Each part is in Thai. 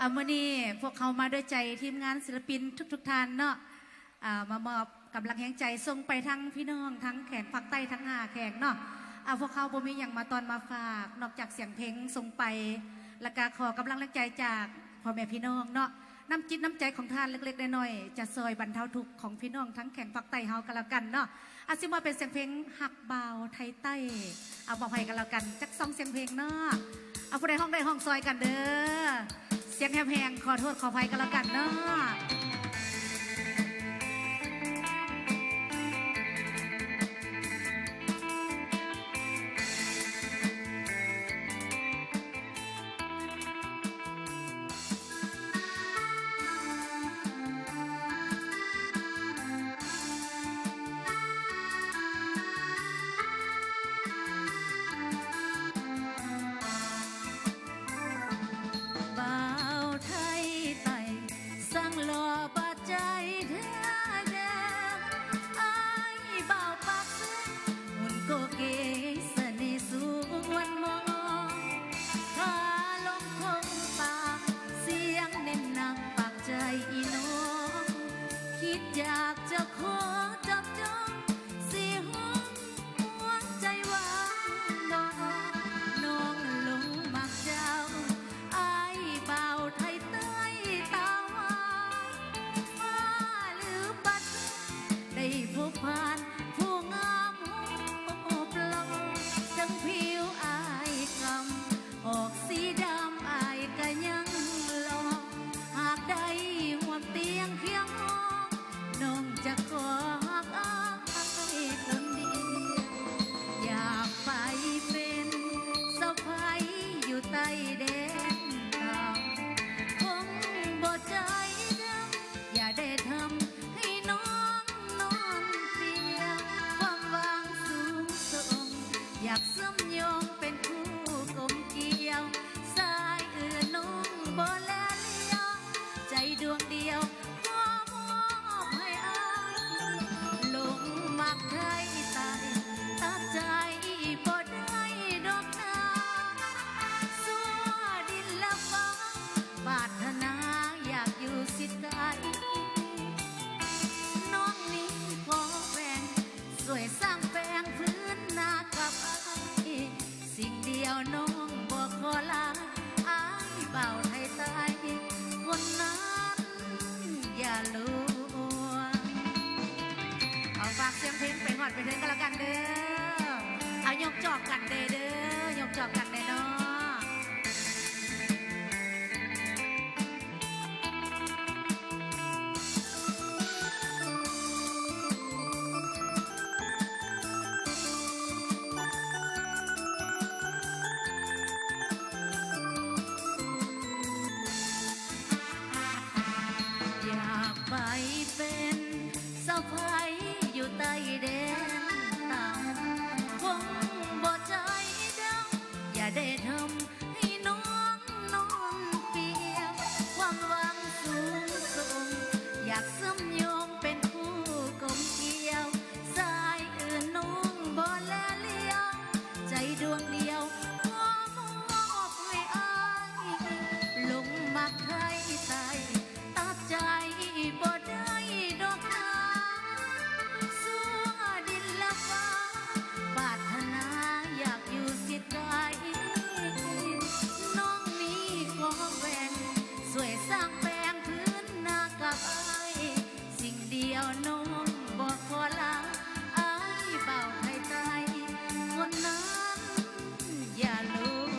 มื้อนี้พวกเขามาด้วยใจทีมงานศิลปินทุกท่านเนาะมามอบกำลังแห่งใจส่งไปทั้งพี่น้องทั้งแขกภาคใต้ทั้ง5แขกเนาะพวกเขาบ่มีอย่างมาตอนมาฝากนอกจากเสียงเพลงส่งไปและก็ขอกำลังแรงใจจากพ่อแม่พี่น้องเนาะน้ำจิตน้ำใจของท่านเล็กๆน้อยๆจะซอยบรรเทาทุกข์ของพี่น้องทั้งแขกภาคใต้เฮากันแล้วกันเนาะซิมาเป็นเสียงเพลงหักเบาไทยใต้บอกให้กันแล้วกันจัก2เสียงเพลงเนาะผู้ใดห้องใดห้องซอยกันเด้อเสียงแหบๆขอโทษขออภัยกันแล้วกันเนาะอยากจะขอจับจ้องสิหัวใจวางน้องหลงมักเจ้าอ้ายบ่าวไทยใต้ตาวาฟ้าหรือบัดได้พบผ่านผู้งามปลอจังผิวอายคำออกสีดำอายก็ยังหล่อหากได้ห่วงเตียงเคียงน้องจะขอหักอายคนเดียวอยากไปเป็นสะใภ้อยู่ใต้แดนดาวคงบ่ใจดำอย่าได้ทำให้น้องนอนเปลี่ยนความหวังสูงส่งอยากสมยอมเป็นคู่กลมเกลียวสายเอื้อน้องบ่แลเลี้ยวใจดวงเดียวมักไทยใต้ตัดใจบ่ได้ดอกนาสัวดินละฟ้าปรารถนาอยากอยู่สิไกลน้องนี้ขอแบ่งสวยสร้างแปลงพื้นนากับอายสิ่งเดียวน้องบ่ขอลาอายเบาไทยใต้คนนั้นอย่าลืมฝากเสียงเพลงไปหอดไปถึงกันแล้วกันเด้อยกจอกกันเด้อยกจอกกันเด้เนาะอยากไปเป็นสะใภ้อยู่ใต้แดนต่ำคงบ่ใจดำอย่าได้ทำให้น้องนอนเปียกความหวังสูงส่งอยากสมยอมเป็นคู่กลมเกลียวสายอื่นน้องบ่แลเลี้ยวใจดวงเดียวขอมอบให้อายหลงมักไทยใต้ตัดใจบ่ได้ดอกนาปรารถนาอยากอยู่สิไกลน้องนี้ขอแบ่งสวยสร้างแปลงพื้นนากับอายสิ่งเดียวน้องบอกขอลาอายเบาไทยใต้คนนั้นอย่าลืม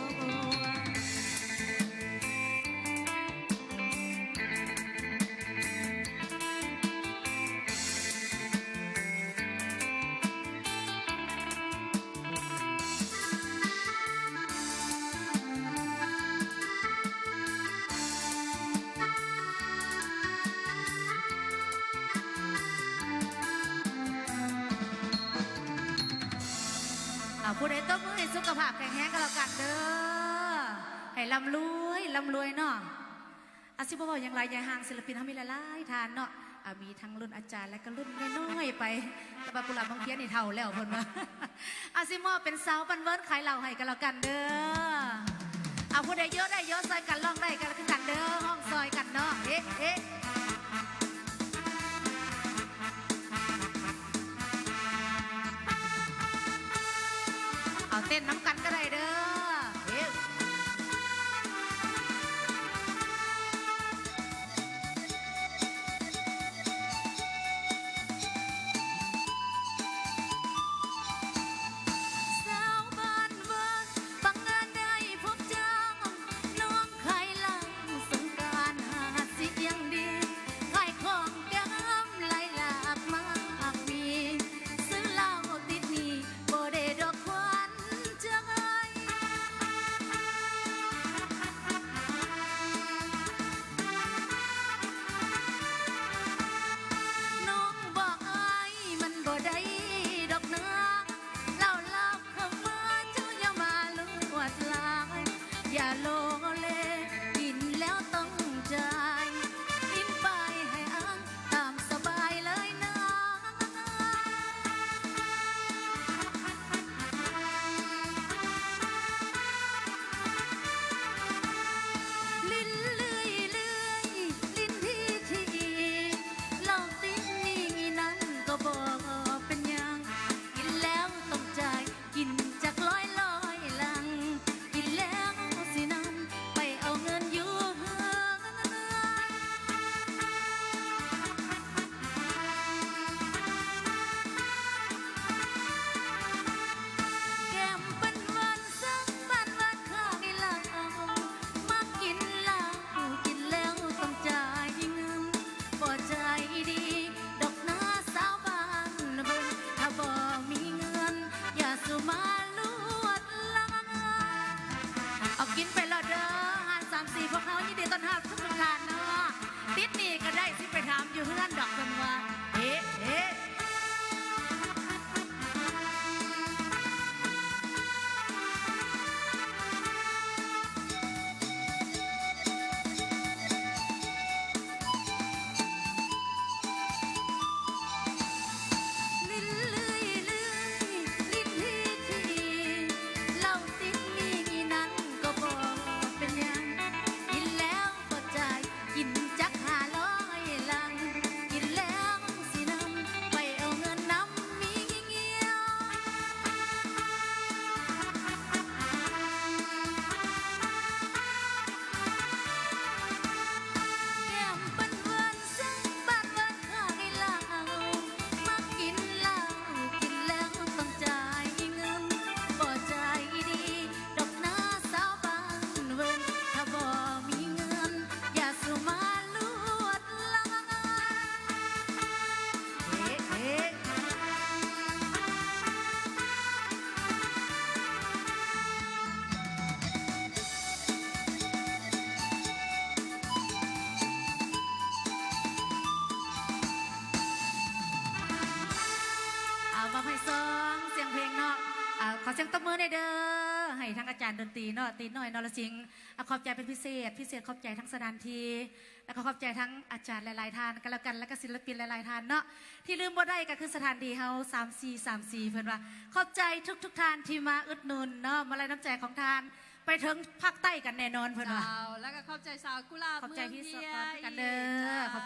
ผู้ใดต้องมือให้สุขภาพแข็งแรงก็แล้วกันเด้อให้ร่ำรวยเนาะสิบ่บอกอย่างไรยายห่างศิลปินเขามีหลายๆทานเนาะมีทั้งรุ่นอาจารย์และก็รุ่นน้อยๆไปแต่ว่ากุหลาบบางเทียนี่เท่าแล้วเพิ่นว่าสิมอเป็นสาวบันเวิร์ดขายเหล่าให้ก็แล้วกันเด้อผู้ใดเยอะได้เยอะใส่กันร้องได้กันแล้วกันเด้อห้อง เอ๊ะเอาเต้นน้ำกันก็ได้เด้อเอ๊ะสาวบ้านเวิร์กบางงานได้พบเจ้าน้องใครหลังสงกรานต์หาสิยังดีขายของแก้มไหลหลากมากมีซื้อเหล้าติดหนี้บ่ได้ดอกควันใจ น้องบอกไอ้มันบ่ได้ดอกนะเล่าเล่าเข้ามาเจ้าอย่ามาลวดลายอย่าโลเลกินแล้วต้องจ่ายกินไปให้อ้างตามสบายเลยนะ ลิ้นเลื่อยเลื่อยลิ้นที่ที่เหล่าติ้งนี่นั้นก็บอกเป็นหยังกินแล้วต้องจ่ายกินจากร้อยลังกินแล้วสินำไปเอาเงินอยู่เฮือนแก้มเป็นวันสักบ้านวัดข้าวเหล้ามากินเหล้ากินแล้วต้องจ่ายเงินบ่ใจดีดอกนาสาวบ้านเบิ่งถ้าบ่มีเงินอย่าสู่มาลวดลายเอากินไปและเด้อหาร3-4พวกเขายินดีต้อนรับทุกท่านเนาะติดหนี้ก็ได้สิไปถามอยู่เฮือนดอกเพิ่นว่าเอ๊ะเอ๊ะ ลิ้นเลื่อยเลื่อยลิ้นที่ที่เหล่าติ้งนี่นั้นก็บอกเป็นหยังกินแล้วก็จ่ายกินจัก500ลังกินแล้วสินำไปเอาเงินนำมีเงี้ยว แก้มเป็นวันซึ่งบ้านวันข้าวให้เหล้ามากินเหล้ากินแล้วต้องจ่ายเงินบ่ใจดีดอกนาสาวบ้านเวิร์นถ้าบ่มีเงินอย่าสู่มาลวดลายเอ๊ะ เอามาให้ซองเสียงเพลงเนาะขอเสียงตบมือหน่อยเด้อให้ทั้งอาจารย์ดนตรีเนาะตีน้อยนรสิงห์ขอบใจเป็นพิเศษขอบใจทั้งสถานที่แล้วก็ขอบใจทั้งอาจารย์หลายๆท่านกันแล้วกันแล้วก็ศิลปินหลายๆท่านเนาะที่ลืมบ่ได้ก็คือสถานที่เฮา3434เพิ่นว่าขอบใจทุกท่านที่มาอุดหนุนเนาะมาลัยน้ำใจของทาน ไปถึงภาคใต้กันแน่นอนเพิ่นว่า แล้วก็ขอบใจสาวกุหลาบ ขอบใจ เมือง ที่ เพี ส ย ปอนกันเด้อ จ้า ขอบ